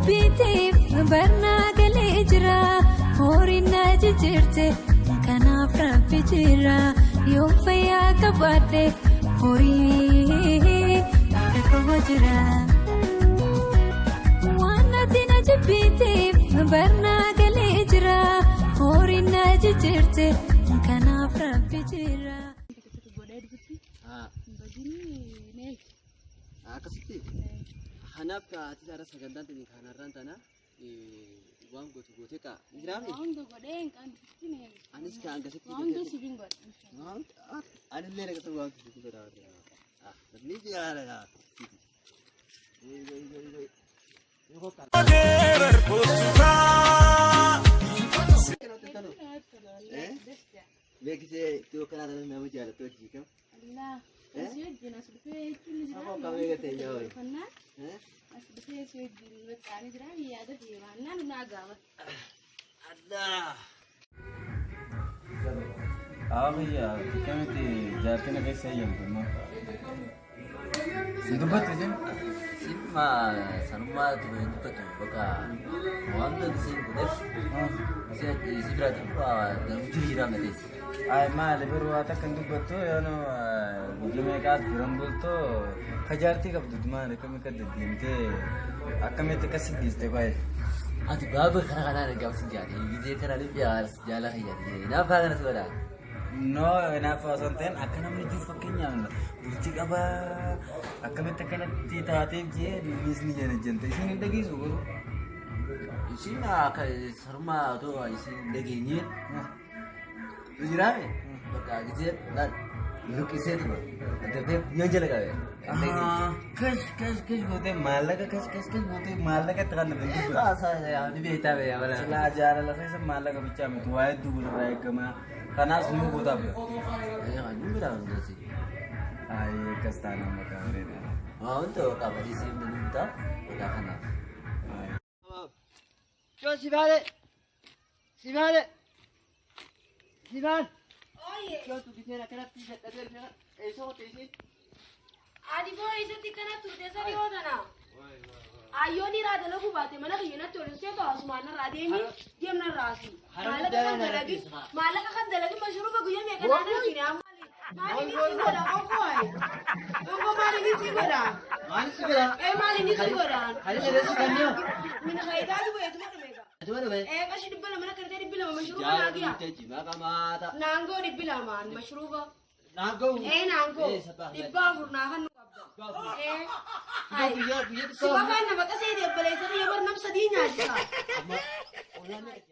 jibbiitiif barnaa galee jira horinna jijjiirte kanaaf rabbi jira yoo fayyaa qabaadhe horii akka jira waan ati na jibbiitiif barnaa galee jira horinna jijjiirte kanaaf rabbi jira. Akasitti kanaaf ati jara sagantaan tini kanarraan tana waan goote ka jiraame waan godhee kan tini anis kan akkasitti waan dosi bingo ani illee naga waan goote ka ni jara beekise tu kana nama jara tu jika Allah asiyajina sudfe kulli apa kamu kata jauh kanna asudfe suyajin wetani jira yaada diwana nagawa Allah भैया क्या मैं जाते ना कैसे ही हमको ना सिद्धू बात है सिम्मा सनुमा तो itu betul baka wanda di sini deh saya isi berarti dan jiram tadi आय माँ लेबर हुआ था कंदू बत्तो या नो बुझे में काज बिरंबुल तो खजारती कब दूध माँ रेकम में कर देती हैं ते अक्का में तो कैसे दिसते भाई ati babu kana na gam sin jadi gide kana ni biar jala khaya ni na fa kana suara no na fa santen akan namni ju fakkinya na buti kaba akan में तो kana tita ate je nis ni jana jante sini dagi sugur isi na ka sarma to isi dagi ni jirame baka gide na look ise tu ada pe yang jala ka कश बोते माला का कश बोते माला का तरह नहीं सा सा ya ni beta be ya bala चला जा रहा है सब माला का बिचा में तो आए तू बोल रहा है कमा खाना सुनो बोता बे ya ni mira ndo si आई कस्ताना मका रे ना untuk ka bali sim ni ta udah kana Yo Sibale. Sibale. Siban. oye Yo tu kitera kana tija tadel kana eso te dice. adi bo isati kana tu desa ri hodana ayoni rada lagu bate mana khina to se to asmana rademi gemna rasi malaka kan dalagi mashru ba guyam ya kana na kini amali mali ni sigoda ko mali ni sigoda Mali sigara. mali ni sigoda Hari ada sekanyo. min khaida du etu mega Aduh be. kashi dibbala mana karte dibbala mashru ba Jala nagiya te jiba kamata. nango dibbala man mashru ba Nago. nango sabah. dibba furna hanu qabda ay Biar Sibakan na makasay di balay sa kaya bar nam sa di niya siya.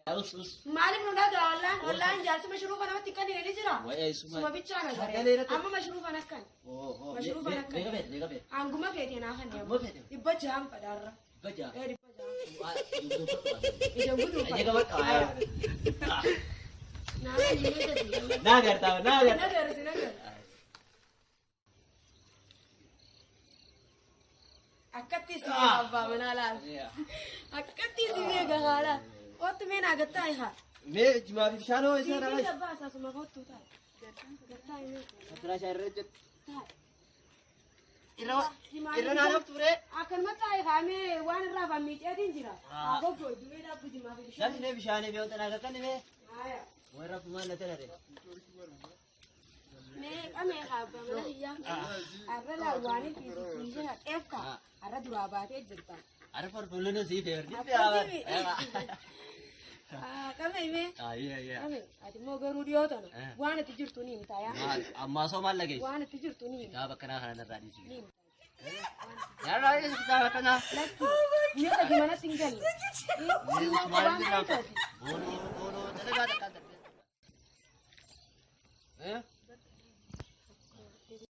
harus. Malik nung daga wala diyan sa mashrufa na matikan ni sila. Wah, semua. Sumabit siya na Sakali na gare. to. Amma mashrufa na kan. Oh. Mashrufa na kan. Lega be. Ang gumagay din akan niya. Gumagay. Iba jam padara. Baca. Di pa jam. Itu Ijang budu pa. Aja kawan. Naga yun na di. Nagar tahu, nagar. Sinagar. Akati si Abba manala. Akati si Mega hala. Ot me na gatta ha. Me cuma bisa no Si isa ragas. Abba sa sumagot tu ta. Gatta ini. Atra saya rejat. Ta. Ira na ture. Akan matai kami wan raba mit edin jira. Ako go duwe da buji ma fi. Dan ne bisa ne be utana ka kan me. Aya. Wara kuma na tare. Me kame khaba malahiya. Arala wani fi fi jira efka. Ara dura ba te jirta. Ara par bulno si be ni be Apa awa. sih, kame me. Iya. Kame ati mo garu dio to no. Wani ti jirtu ni mitaya. Amma so mal lagi. Wani ti jirtu ni. Ya bakana kana tadi sih. Ni. Ya lagi kita kana. Laki. Ni ta gimana tinggal. Ini semua ini apa? Bono, tadi ada kata.